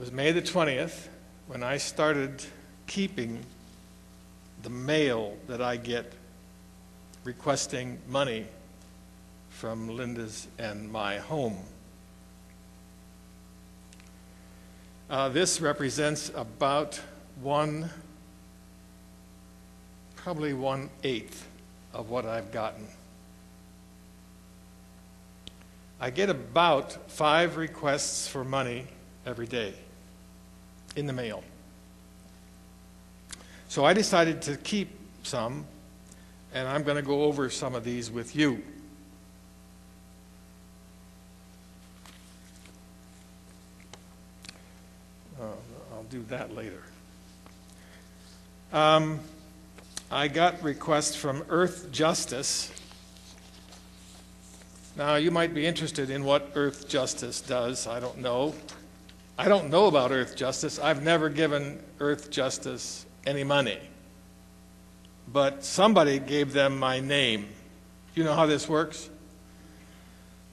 was May the 20th when I started keeping the mail that I get requesting money from Linda's and my home. This represents about probably 1/8 of what I've gotten. I get about 5 requests for money every day in the mail. So I decided to keep some, and I'm going to go over some of these with you. I'll do that later. I got requests from Earth Justice. Now, you might be interested in what Earth Justice does. I don't know. I don't know about Earth Justice. I've never given Earth Justice any money. But somebody gave them my name. You know how this works?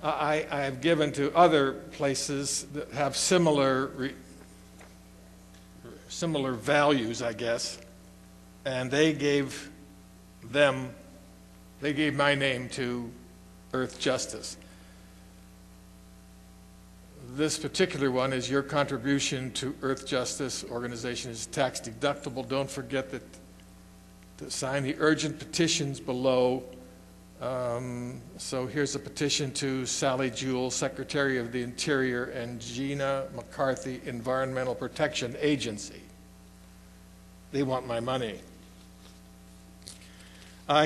I've given to other places that have similar values, I guess, and they gave my name to Earth Justice. This particular one is your contribution to Earth Justice organization is tax deductible. Don't forget to sign the urgent petitions below. So here's a petition to Sally Jewell, Secretary of the Interior, and Gina McCarthy, Environmental Protection Agency. They want my money.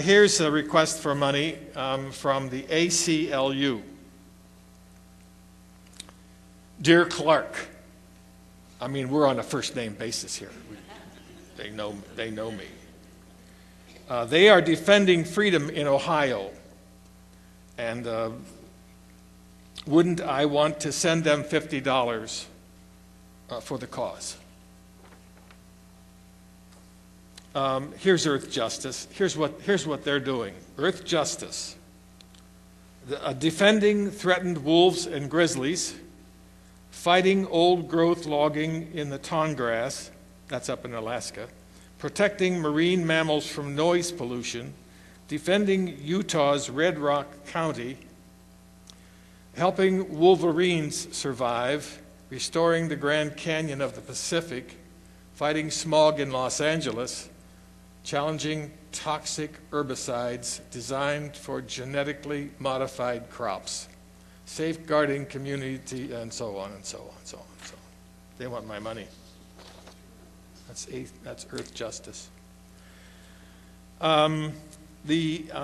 Here's a request for money from the ACLU. Dear Clark, I mean, we're on a first-name basis here. They know me. They are defending freedom in Ohio, and wouldn't I want to send them $50 for the cause? Here's Earth Justice. Here's what they're doing. Earth Justice, defending threatened wolves and grizzlies, fighting old-growth logging in the Tongrass, that's up in Alaska, protecting marine mammals from noise pollution, defending Utah's Red Rock County, helping wolverines survive, restoring the Grand Canyon of the Pacific, fighting smog in Los Angeles, challenging toxic herbicides designed for genetically modified crops, safeguarding community, and so on and so on and so on and so on. They want my money. That's Earth Justice. The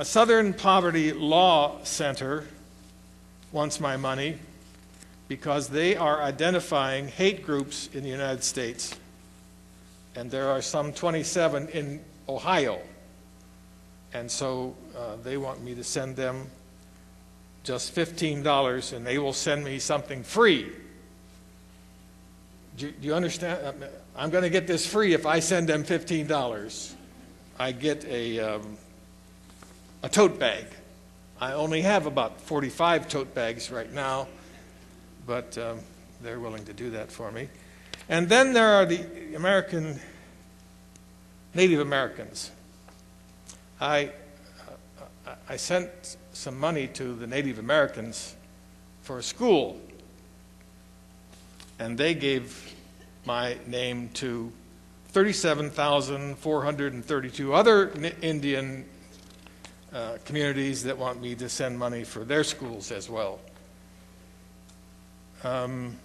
Southern Poverty Law Center wants my money because they are identifying hate groups in the United States. And there are some 27 in Ohio. And so they want me to send them just $15, and they will send me something free. Do you understand? I'm going to get this free if I send them $15. I get a tote bag. I only have about 45 tote bags right now, but they're willing to do that for me. And then there are the Native Americans. I sent some money to the Native Americans for a school, and they gave my name to 37,432 other Indian communities that want me to send money for their schools as well. And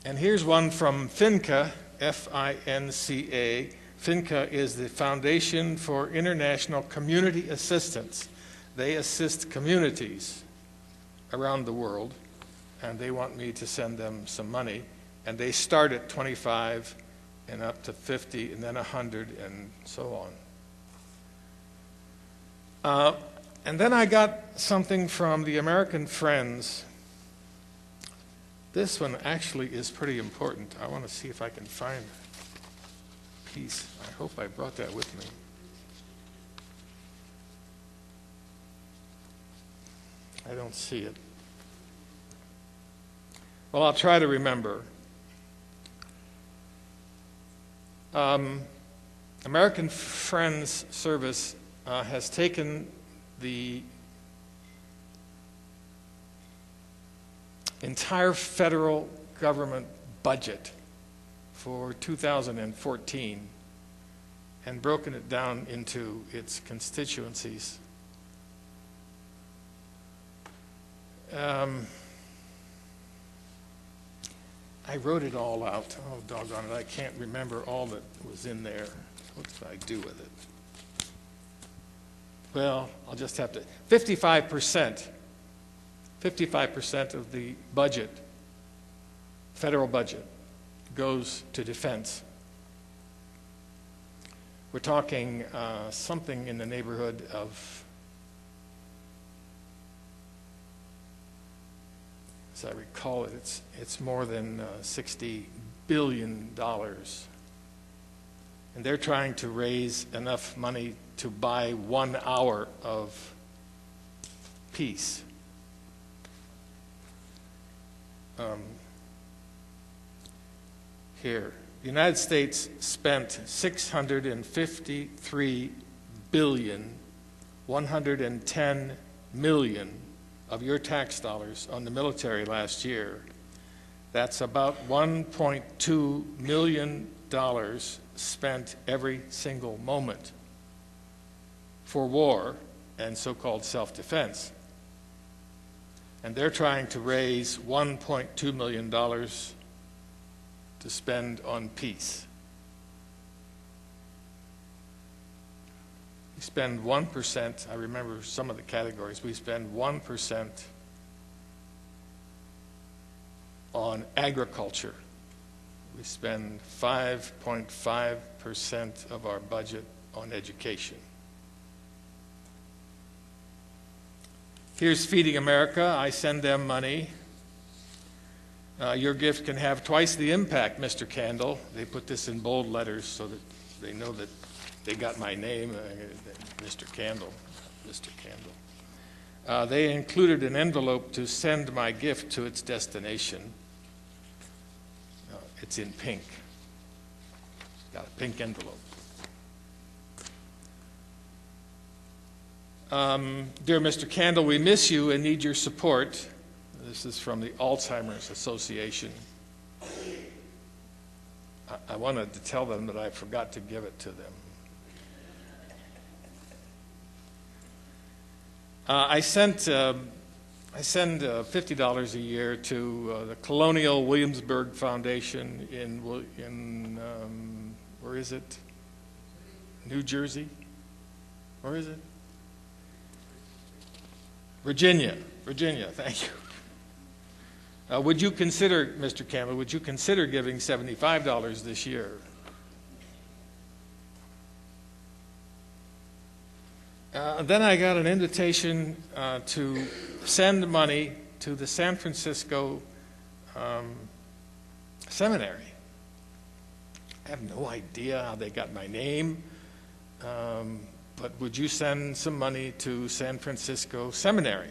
here's one from FINCA, F-I-N-C-A. FINCA is the Foundation for International Community Assistance. They assist communities around the world, and they want me to send them some money. And they start at 25 and up to 50 and then 100 and so on. And then I got something from the American Friends. This one actually is pretty important. I want to see if I can find a piece. I hope I brought that with me. I don't see it. Well, I'll try to remember. American Friends Service has taken the entire federal government budget for 2014 and broken it down into its constituencies. I wrote it all out. Oh, doggone it, I can't remember all that was in there. What did I do with it? Well, I'll just have to, 55% of the budget, federal budget, goes to defense. We're talking something in the neighborhood of, as I recall it, it's more than $60 billion. And they're trying to raise enough money to buy 1 hour of peace. Here, the United States spent $653 billion, 110 million of your tax dollars on the military last year. That's about $1.2 million spent every single moment for war and so-called self-defense. And they're trying to raise $1.2 million to spend on peace. We spend 1%, I remember some of the categories, we spend 1% on agriculture. We spend 5.5% of our budget on education. Here's Feeding America. I send them money. Your gift can have twice the impact, Mr. Candle. They put this in bold letters so that they know that they got my name, Mr. Candle. Mr. Candle. They included an envelope to send my gift to its destination. It's in pink. Got a pink envelope. Dear Mr. Candle, we miss you and need your support. This is from the Alzheimer's Association. I wanted to tell them that I forgot to give it to them. I send $50 a year to the Colonial Williamsburg Foundation in where is it? New Jersey? Where is it? Virginia, thank you. Would you consider, Mr. Campbell, would you consider giving $75 this year? Then I got an invitation to send money to the San Francisco Seminary. I have no idea how they got my name, but would you send some money to San Francisco Seminary?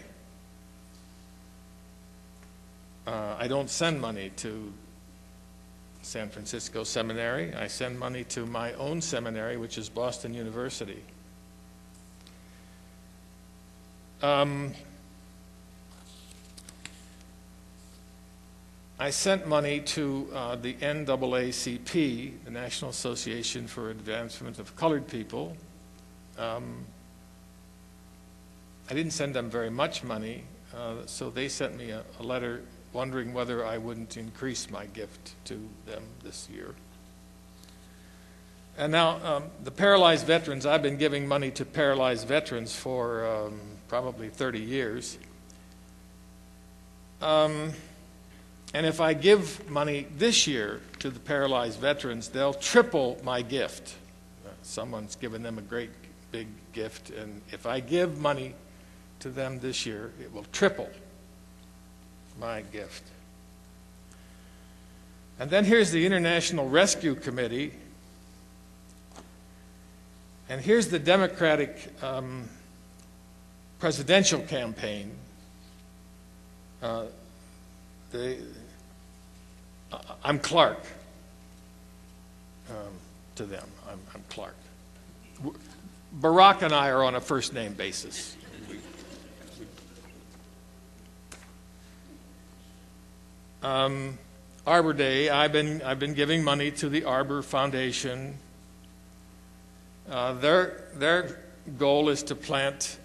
I don't send money to San Francisco Seminary. I send money to my own seminary, which is Boston University. I sent money to the NAACP, the National Association for Advancement of Colored People. I didn't send them very much money, so they sent me a letter wondering whether I wouldn't increase my gift to them this year. And now, the paralyzed veterans, I've been giving money to paralyzed veterans for probably 30 years. And if I give money this year to the paralyzed veterans, they'll triple my gift. Someone's given them a great big gift, and if I give money to them this year, it will triple my gift. And then here's the International Rescue Committee. And here's the Democratic presidential campaign. I'm Clark, to them. I'm Clark. Barack and I are on a first-name basis. Arbor Day, I've been giving money to the Arbor Foundation. Their goal is to plant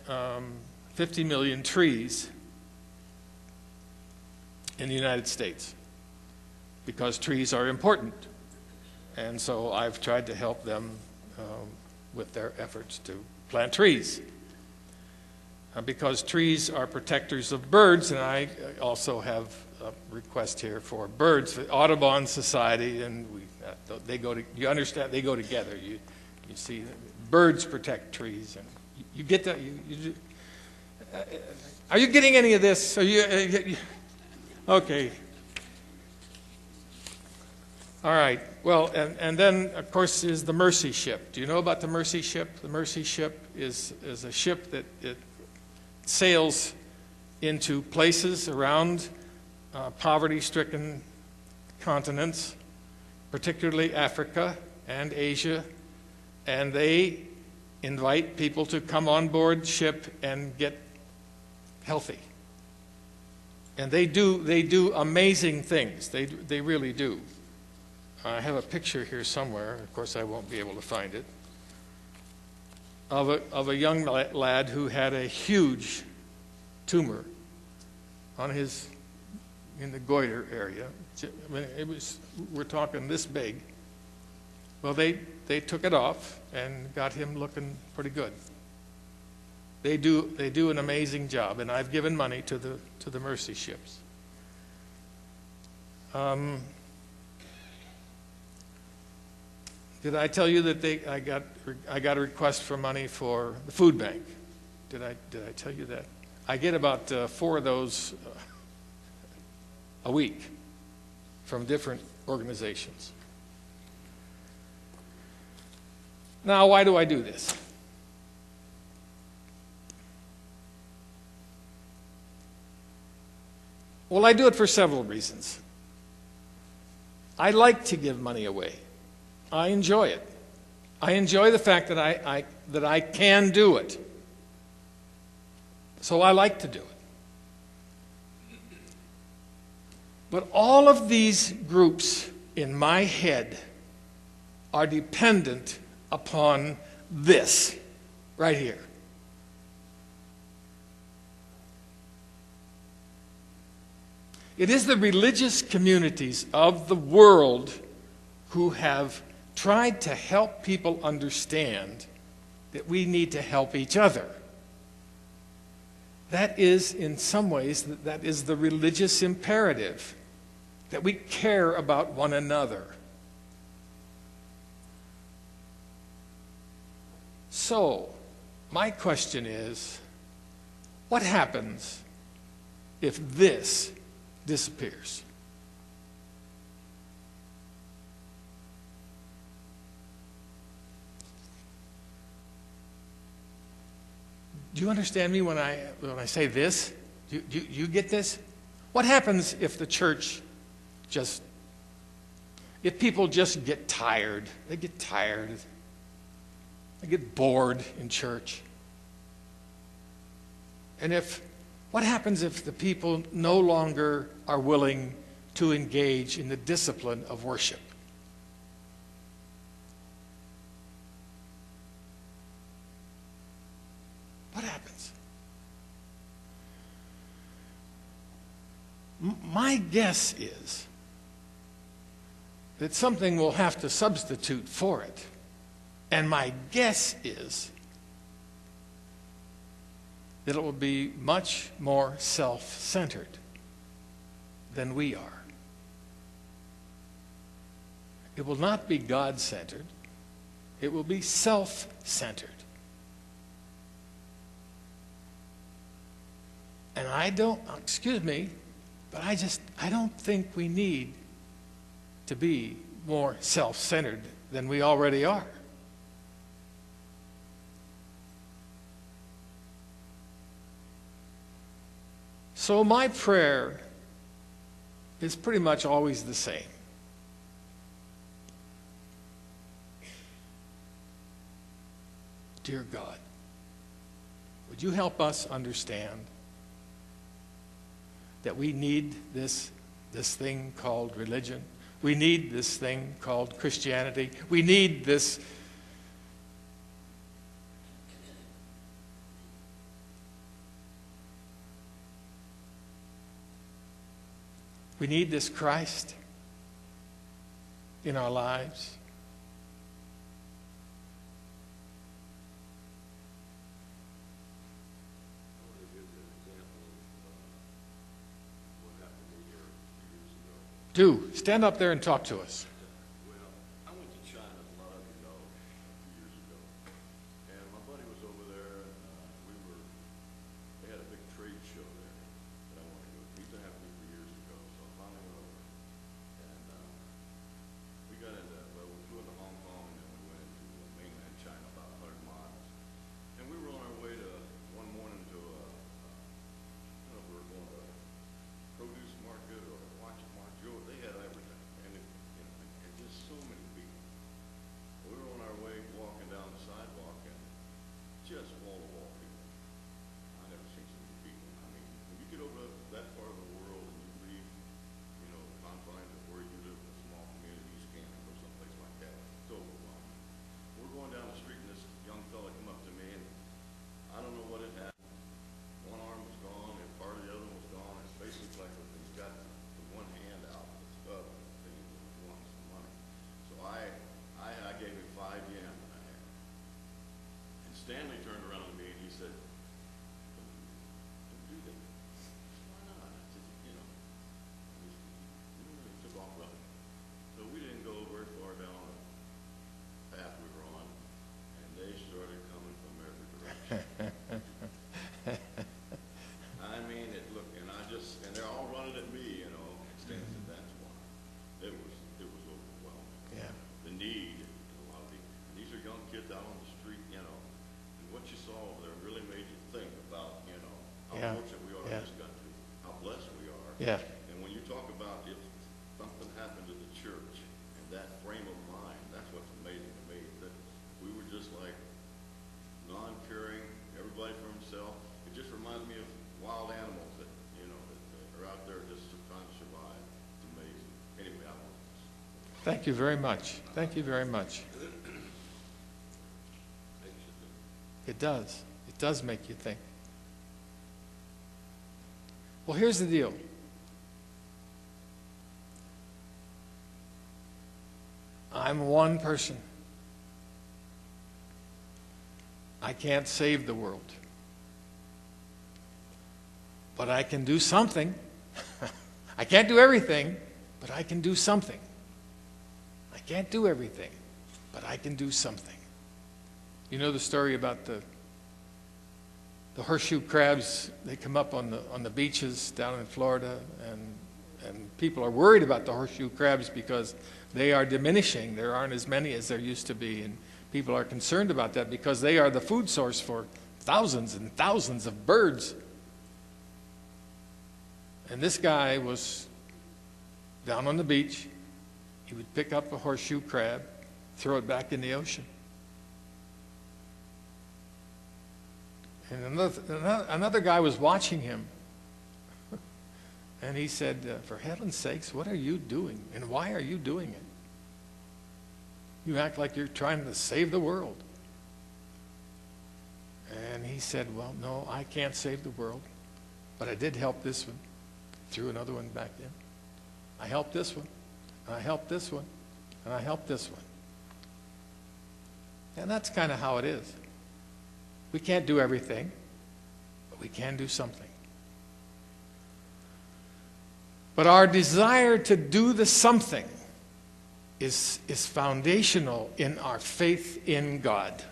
50 million trees in the United States because trees are important. And so I've tried to help them with their efforts to plant trees. Because trees are protectors of birds, and I also have a request here for birds. The Audubon Society, and they go to, you understand, they go together. You see, birds protect trees, and you get that. Are you getting any of this? Are you okay? All right. Well, and then of course is the Mercy Ship. Do you know about the Mercy Ship? The Mercy Ship is a ship that it sails into places around poverty-stricken continents, particularly Africa and Asia, and they invite people to come on board ship and get healthy. And they do amazing things. They really do. I have a picture here somewhere. Of course, I won't be able to find it. Of a young lad who had a huge tumor on in the goiter area. I mean, we're talking this big. Well, they took it off and got him looking pretty good. They do an amazing job, and I've given money to the Mercy Ships. Did I tell you that I got a request for money for the food bank? Did I tell you that? I get about 4 of those a week from different organizations. Now, why do I do this? Well, I do it for several reasons. I like to give money away. I enjoy it. I enjoy the fact that I can do it. So I like to do it. But all of these groups in my head are dependent upon this right here. It is the religious communities of the world who have tried to help people understand that we need to help each other. That is, in some ways, that is the religious imperative, that we care about one another. So, my question is, what happens if this disappears? Do you understand me when I say this? Do you get this? What happens if the church if people just get tired? They get tired. They get bored in church. And what happens if the people no longer are willing to engage in the discipline of worship? What happens? My guess is that something will have to substitute for it. And my guess is that it will be much more self-centered than we are. It will not be God-centered. It will be self-centered. And excuse me, but I don't think we need to be more self-centered than we already are. So my prayer is pretty much always the same. Dear God, would you help us understand that we need this thing called religion? We need this thing called Christianity. We need this Christ in our lives. Do stand up there and talk to us. Well, I went to China, a lot of you know, a few years ago, and my buddy was over there, and they had a big trade show there that I wanted to go to. It used to happen for years ago, so I finally went over, and we got into, well, we flew into Hong Kong, and then we went into mainland China, about 100 miles, and we were on our way to, one morning to I don't know if we were going to a produce market or a watch market. They had everything, and and just so many people. We were on our way walking down the sidewalk, and just wall-to-wall people. I never seen so many people. I mean, when you get over that part of the world and you leave, the confines of where you live, a small community, East Canton, or someplace like that, it's overwhelming. We're going down the street, and this young fella come up to me, and I don't know what had happened. One arm was gone, and part of the other was gone. It's basically like he's got the one hand out, the other thing he wants some money. So I gave him 5 yen that I had. And Stanley turned around to me and he said, "Don't do that." Why not? I said, and he took off running. So we didn't go very far down the path we were on, and they started coming from every direction. I mean, and they're all running at me, and Stan said, that's why. It was overwhelming. Yeah. The need, in a lot of people. And these are young kids out on the street, and what you saw over there really made you think about, how fortunate we are in this country, how blessed we are. Yeah. And when you talk about if something happened to the church, and that frame of mind, that's what's amazing to me, that we were just like non-caring, everybody for himself. It just reminds me of wild animals that are out there just trying to survive. It's amazing. Anyway, I want this. Thank you very much. Thank you very much. It does. It does make you think. Well, here's the deal. I'm one person. I can't save the world. But I can do something. I can't do everything, but I can do something. I can't do everything, but I can do something. You know the story about the horseshoe crabs? They come up on the beaches down in Florida, and people are worried about the horseshoe crabs because they are diminishing. There aren't as many as there used to be, and people are concerned about that because they are the food source for thousands and thousands of birds. And this guy was down on the beach. He would pick up a horseshoe crab, throw it back in the ocean. And another guy was watching him. And he said, for heaven's sakes, what are you doing? And why are you doing it? You act like you're trying to save the world. And he said, well, no, I can't save the world. But I did help this one. Threw another one back in. I helped this one. And I helped this one. And I helped this one. And that's kind of how it is. We can't do everything, but we can do something. But our desire to do the something is foundational in our faith in God.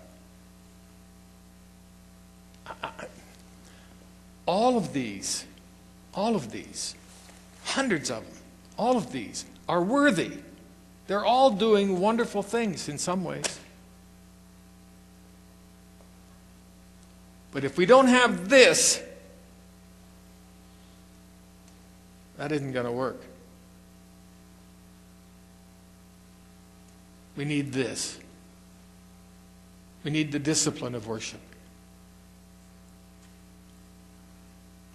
All of these, hundreds of them, all of these are worthy. They're all doing wonderful things in some ways. But if we don't have this, that isn't going to work. We need this. We need the discipline of worship.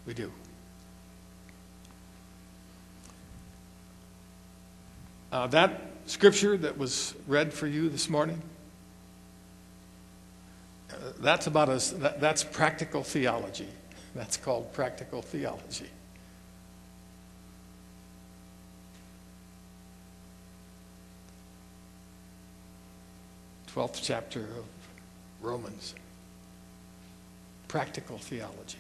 We do. That scripture that was read for you this morning, that's practical theology. That's called practical theology. The 12th chapter of Romans. Practical theology.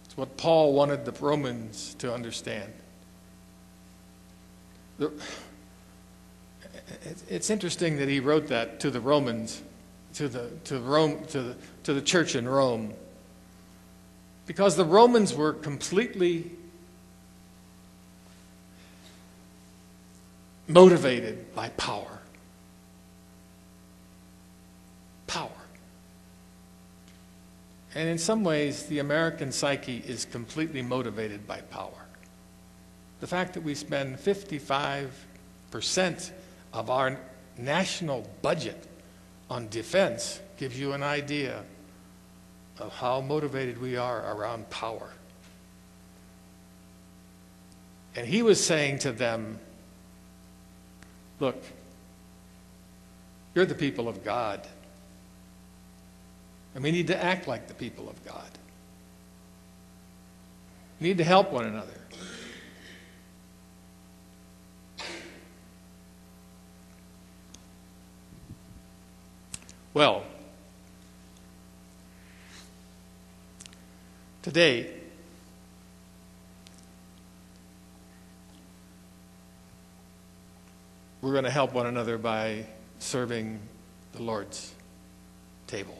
It's what Paul wanted the Romans to understand. It's interesting that he wrote that to the Romans, to the church in Rome, because the Romans were completely motivated by power. Power. And in some ways, the American psyche is completely motivated by power. The fact that we spend 55% of our national budget on defense gives you an idea of how motivated we are around power. And he was saying to them, look, you're the people of God, and we need to act like the people of God. We need to help one another. Well, today, we're going to help one another by serving the Lord's table.